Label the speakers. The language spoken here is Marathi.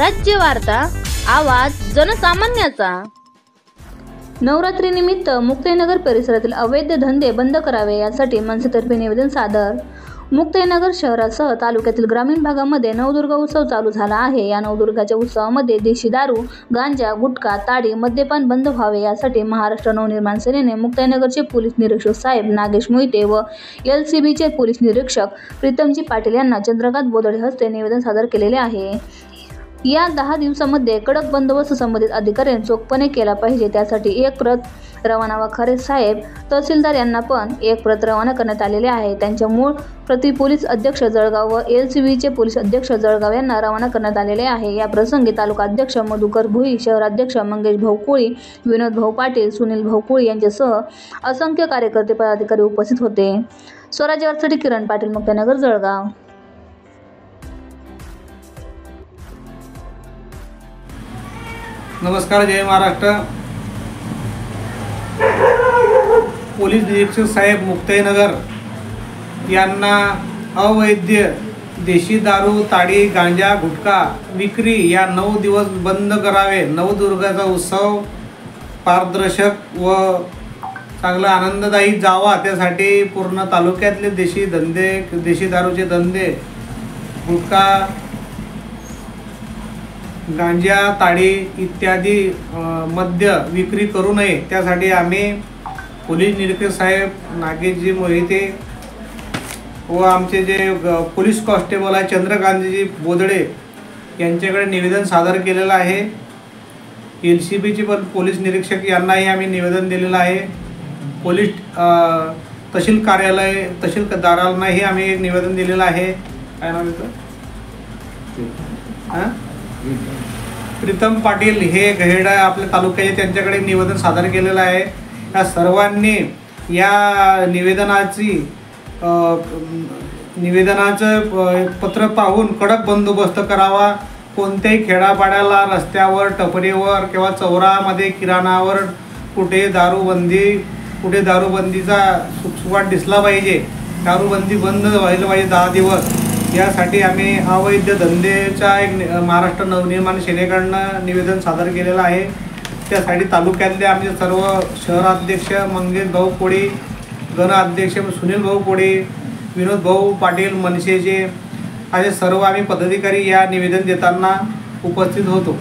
Speaker 1: राज्य वार्ता, आवाज जनसामान्याचा। नवरात्रीनिमित्त मुक्ताईनगर परिसरातील अवैध धंदे बंद करावे यासाठी मनसेतर्फे निवेदन सादर। मुक्ताईनगर शहरासह तालुक्यातील ग्रामीण भागामध्ये नवदुर्गा उत्सव चालू झाला आहे। या नवदुर्गाच्या उत्सवामध्ये देशी दारू, गांजा, गुटखा, ताडी, मद्यपान बंद व्हावे यासाठी महाराष्ट्र नवनिर्माण सेनेने मुक्ताईनगरचे पोलीस निरीक्षक साहेब नागेश मोहिते व LCBचे पोलीस निरीक्षक प्रीतमजी पाटील यांना चंद्रकांत बोदडे हस्ते निवेदन सादर केलेले आहे। या 10 दिवसांमध्ये कडक बंदोबस्त संबंधित अधिकाऱ्यांनी चोखपणे केला पाहिजे। त्यासाठी एक प्रत रवाना वखारे साहेब तहसीलदार यांना पण एक प्रत रवाना करण्यात आलेले आहे। त्यांच्या मूळ प्रति पोलीस अध्यक्ष जळगाव व LCBचे पोलीस अध्यक्ष जळगाव यांना रवाना करण्यात आलेले आहे। या प्रसंगी तालुका अध्यक्ष मधुकर भुई, शहराध्यक्ष मंगेश भाऊ कोळी, विनोद भाऊ पाटील, सुनील भाऊ कोळी यांच्यासह असंख्य कार्यकर्ते पदाधिकारी उपस्थित होते। स्वराज्य वार्तासाठी किरण पाटील, मुक्ताईनगर, जळगाव।
Speaker 2: नमस्कार, जय महाराष्ट्र। पोलीस निरीक्षक साहेब मुक्ताईनगर यांना अवैध देशी दारू, ताडी, गांजा, गुटखा विक्री या 9 दिवस बंद करावे। नवदुर्गाचा उत्सव पारदर्शक व चांगला आनंददायी जावा त्यासाठी पूर्ण तालुक्यातले देशी दारूचे धंदे, गुटखा, गांजा, ताडी इत्यादी मद्य विक्री करू नये त्यासाठी आम्ही पोलीस निरीक्षक साहेब नागेशजी मोहिते व आमचे जे पोलीस कॉन्स्टेबल आहे चंद्रकांतजी बोदडे यांच्याकडे निवेदन सादर केलेलं आहे। LCBचे पण पोलीस निरीक्षक यांनाही आम्ही निवेदन दिलेलं आहे। पोलीस तहसील कार्यालय तहसीलदारांनाही आम्ही एक निवेदन दिलेलं आहे। काय नाव येतं? प्रीतम पाटील हे गहेडा आपल्या तालुक्याचे, त्यांच्याकडे निवेदन सादर केलेलं आहे। या सर्वांनी या निवेदनाचं पत्र पाहून कडक बंदोबस्त करावा। कोणत्याही खेडापाड्याला, रस्त्यावर, टपरीवर किंवा चौरामध्ये, किराणावर कुठे दारूबंदीचा सुटसुवाट दिसला पाहिजे। दारूबंदी बंद व्हायला पाहिजे 10 दिवस। यासाठी आम्ही अवैध धंदेचा एक महाराष्ट्र नवनिर्माण सेनेकडनं निवेदन सादर केलेलं आहे। त्यासाठी तालुक्यातले आमचे सर्व शहराध्यक्ष मंगेश भाऊ कोळी, गणाध्यक्ष सुनील भाऊ कोळी, विनोद भाऊ पाटील मनसेचे असे सर्व आम्ही पदाधिकारी या निवेदन देताना उपस्थित होतो।